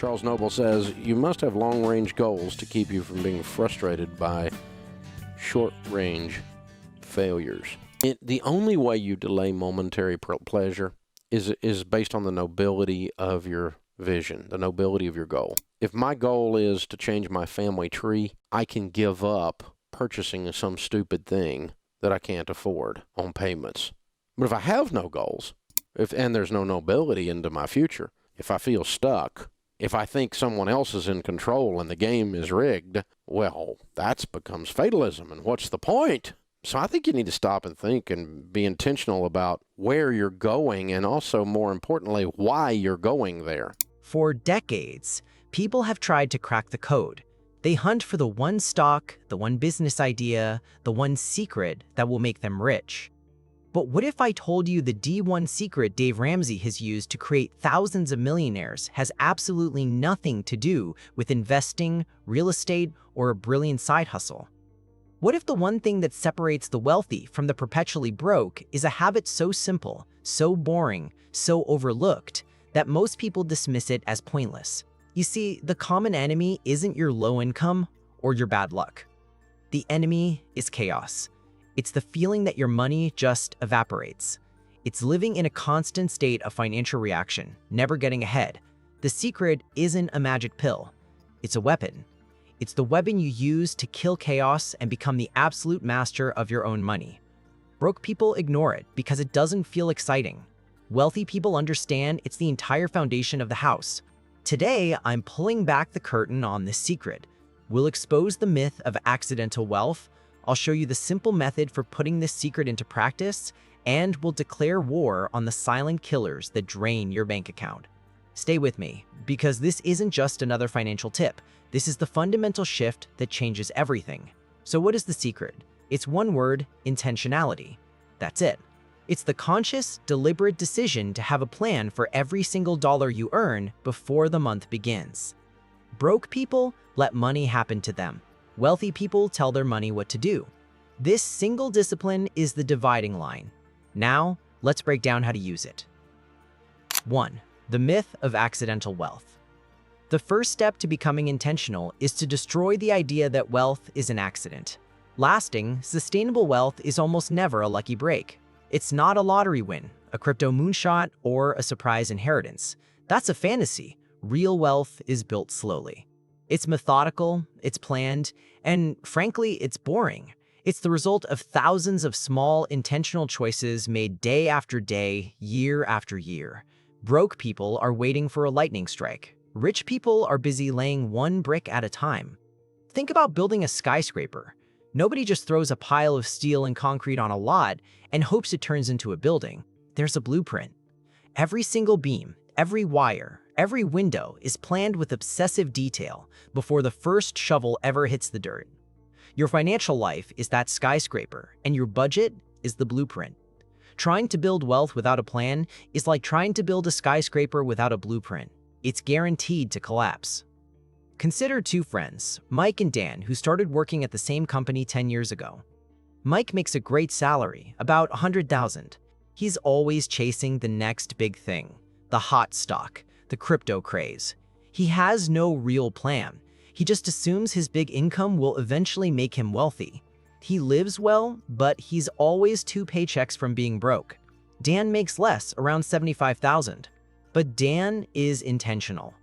Charles Noble says, you must have long-range goals to keep you from being frustrated by short-range failures. The only way you delay momentary pleasure is based on the nobility of your vision, the nobility of your goal. If my goal is to change my family tree, I can give up purchasing some stupid thing that I can't afford on payments. But if I have no goals, and there's no nobility into my future, if I feel stuck, if I think someone else is in control and the game is rigged, well, that becomes fatalism, and what's the point? So I think you need to stop and think and be intentional about where you're going, and also, more importantly, why you're going there. For decades, people have tried to crack the code. They hunt for the one stock, the one business idea, the one secret that will make them rich. But what if I told you the D1 secret Dave Ramsey has used to create thousands of millionaires has absolutely nothing to do with investing, real estate, or a brilliant side hustle? What if the one thing that separates the wealthy from the perpetually broke is a habit so simple, so boring, so overlooked, that most people dismiss it as pointless? You see, the common enemy isn't your low income or your bad luck. The enemy is chaos. It's the feeling that your money just evaporates. It's living in a constant state of financial reaction, never getting ahead. The secret isn't a magic pill. It's a weapon. It's the weapon you use to kill chaos and become the absolute master of your own money. Broke people ignore it because it doesn't feel exciting. Wealthy people understand it's the entire foundation of the house. Today, I'm pulling back the curtain on this secret. We'll expose the myth of accidental wealth. I'll show you the simple method for putting this secret into practice, and we'll declare war on the silent killers that drain your bank account. Stay with me, because this isn't just another financial tip. This is the fundamental shift that changes everything. So what is the secret? It's one word: intentionality. That's it. It's the conscious, deliberate decision to have a plan for every single dollar you earn before the month begins. Broke people let money happen to them. Wealthy people tell their money what to do. This single discipline is the dividing line. Now, let's break down how to use it. 1. The myth of accidental wealth. The first step to becoming intentional is to destroy the idea that wealth is an accident. Lasting, sustainable wealth is almost never a lucky break. It's not a lottery win, a crypto moonshot, or a surprise inheritance. That's a fantasy. Real wealth is built slowly. It's methodical, it's planned, and frankly, it's boring. It's the result of thousands of small, intentional choices made day after day, year after year. Broke people are waiting for a lightning strike. Rich people are busy laying one brick at a time. Think about building a skyscraper. Nobody just throws a pile of steel and concrete on a lot and hopes it turns into a building. There's a blueprint. Every single beam, every wire, every window is planned with obsessive detail before the first shovel ever hits the dirt. Your financial life is that skyscraper, and your budget is the blueprint. Trying to build wealth without a plan is like trying to build a skyscraper without a blueprint. It's guaranteed to collapse. Consider two friends, Mike and Dan, who started working at the same company 10 years ago. Mike makes a great salary, about $100,000. He's always chasing the next big thing, the hot stock, the crypto craze. He has no real plan. He just assumes his big income will eventually make him wealthy. He lives well, but he's always 2 paychecks from being broke. Dan makes less, around $75,000. But Dan is intentional.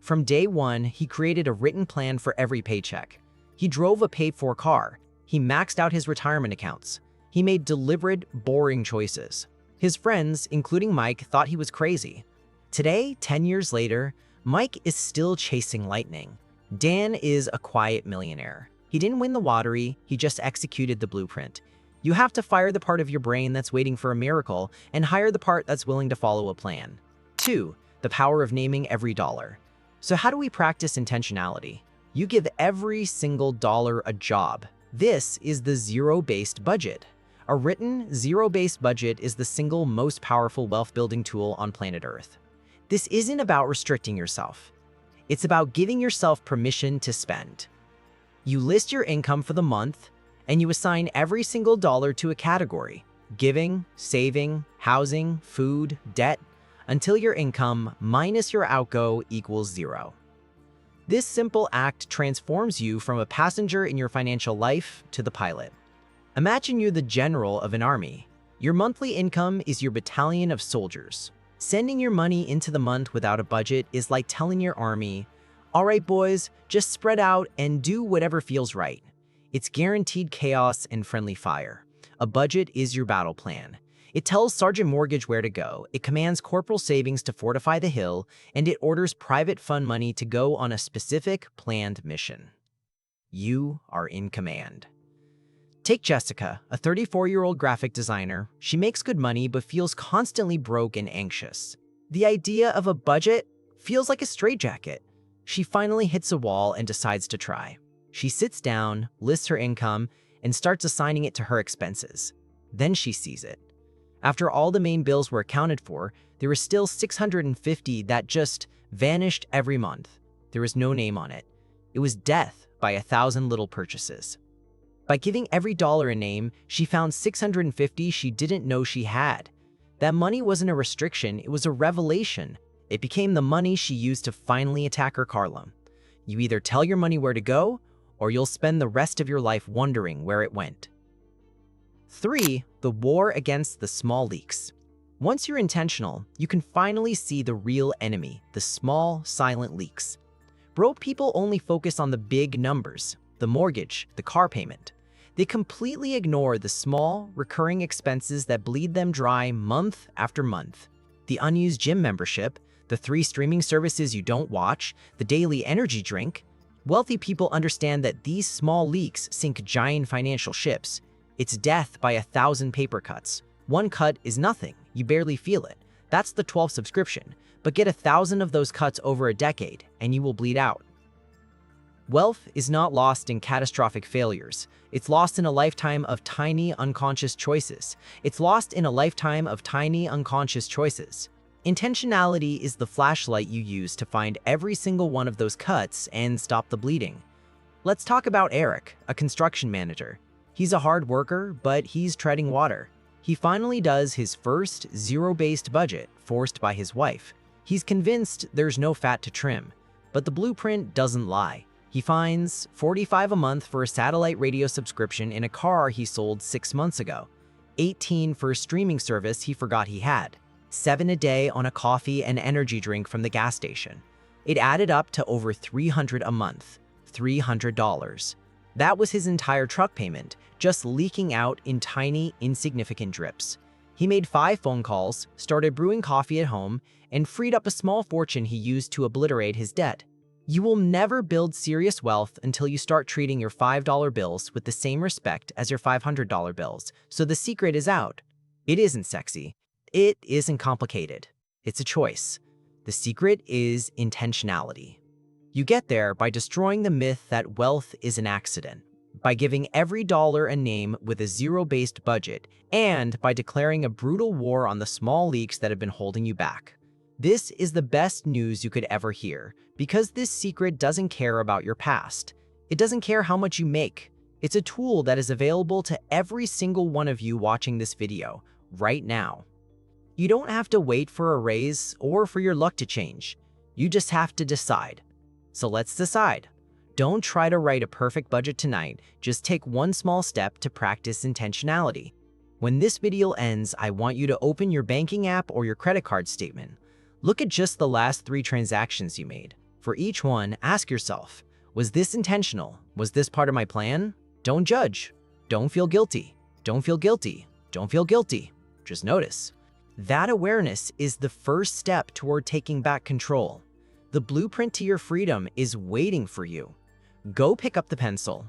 From day one, he created a written plan for every paycheck. He drove a paid-for car. He maxed out his retirement accounts. He made deliberate, boring choices. His friends, including Mike, thought he was crazy. Today, 10 years later, Mike is still chasing lightning. Dan is a quiet millionaire. He didn't win the lottery, he just executed the blueprint. You have to fire the part of your brain that's waiting for a miracle and hire the part that's willing to follow a plan. 2. The power of naming every dollar. So how do we practice intentionality? You give every single dollar a job. This is the zero-based budget. A written, zero-based budget is the single most powerful wealth-building tool on planet Earth. This isn't about restricting yourself. It's about giving yourself permission to spend. You list your income for the month, and you assign every single dollar to a category: giving, saving, housing, food, debt, until your income minus your outgo equals 0. This simple act transforms you from a passenger in your financial life to the pilot. Imagine you're the general of an army. Your monthly income is your battalion of soldiers. Sending your money into the month without a budget is like telling your army, "All right, boys, just spread out and do whatever feels right." It's guaranteed chaos and friendly fire. A budget is your battle plan. It tells Sergeant Mortgage where to go, it commands Corporal Savings to fortify the hill, and it orders private fund money to go on a specific, planned mission. You are in command. Take Jessica, a 34-year-old graphic designer. She makes good money but feels constantly broke and anxious. The idea of a budget feels like a straitjacket. She finally hits a wall and decides to try. She sits down, lists her income, and starts assigning it to her expenses. Then she sees it. After all the main bills were accounted for, there was still $650 that just vanished every month. There was no name on it. It was death by 1,000 little purchases. By giving every dollar a name, she found $650 she didn't know she had. That money wasn't a restriction, it was a revelation. It became the money she used to finally attack her car loan. You either tell your money where to go, or you'll spend the rest of your life wondering where it went. 3. The war against the small leaks. Once you're intentional, you can finally see the real enemy, the small, silent leaks. Broke people only focus on the big numbers, the mortgage, the car payment. They completely ignore the small, recurring expenses that bleed them dry month after month. The unused gym membership, the 3 streaming services you don't watch, the daily energy drink. Wealthy people understand that these small leaks sink giant financial ships. It's death by 1,000 paper cuts. One cut is nothing, you barely feel it. That's the 12th subscription, but get 1,000 of those cuts over a decade, and you will bleed out. Wealth is not lost in catastrophic failures. It's lost in a lifetime of tiny, unconscious choices. It's lost in a lifetime of tiny, unconscious choices. Intentionality is the flashlight you use to find every single one of those cuts and stop the bleeding. Let's talk about Eric, a construction manager. He's a hard worker, but he's treading water. He finally does his first zero-based budget, forced by his wife. He's convinced there's no fat to trim, but the blueprint doesn't lie. He finds $45 a month for a satellite radio subscription in a car he sold 6 months ago, $18 for a streaming service he forgot he had, $7 a day on a coffee and energy drink from the gas station. It added up to over $300 a month, $300. That was his entire truck payment, just leaking out in tiny, insignificant drips. He made 5 phone calls, started brewing coffee at home, and freed up a small fortune he used to obliterate his debt. You will never build serious wealth until you start treating your $5 bills with the same respect as your $500 bills, so the secret is out. It isn't sexy. It isn't complicated. It's a choice. The secret is intentionality. You get there by destroying the myth that wealth is an accident, by giving every dollar a name with a zero-based budget, and by declaring a brutal war on the small leaks that have been holding you back. This is the best news you could ever hear, because this secret doesn't care about your past. It doesn't care how much you make. It's a tool that is available to every single one of you watching this video, right now. You don't have to wait for a raise or for your luck to change. You just have to decide. So let's decide. Don't try to write a perfect budget tonight, just take one small step to practice intentionality. When this video ends, I want you to open your banking app or your credit card statement. Look at just the last 3 transactions you made. For each one, ask yourself, was this intentional? Was this part of my plan? Don't judge. Don't feel guilty. Don't feel guilty. Don't feel guilty. Just notice. That awareness is the first step toward taking back control. The blueprint to your freedom is waiting for you. Go pick up the pencil,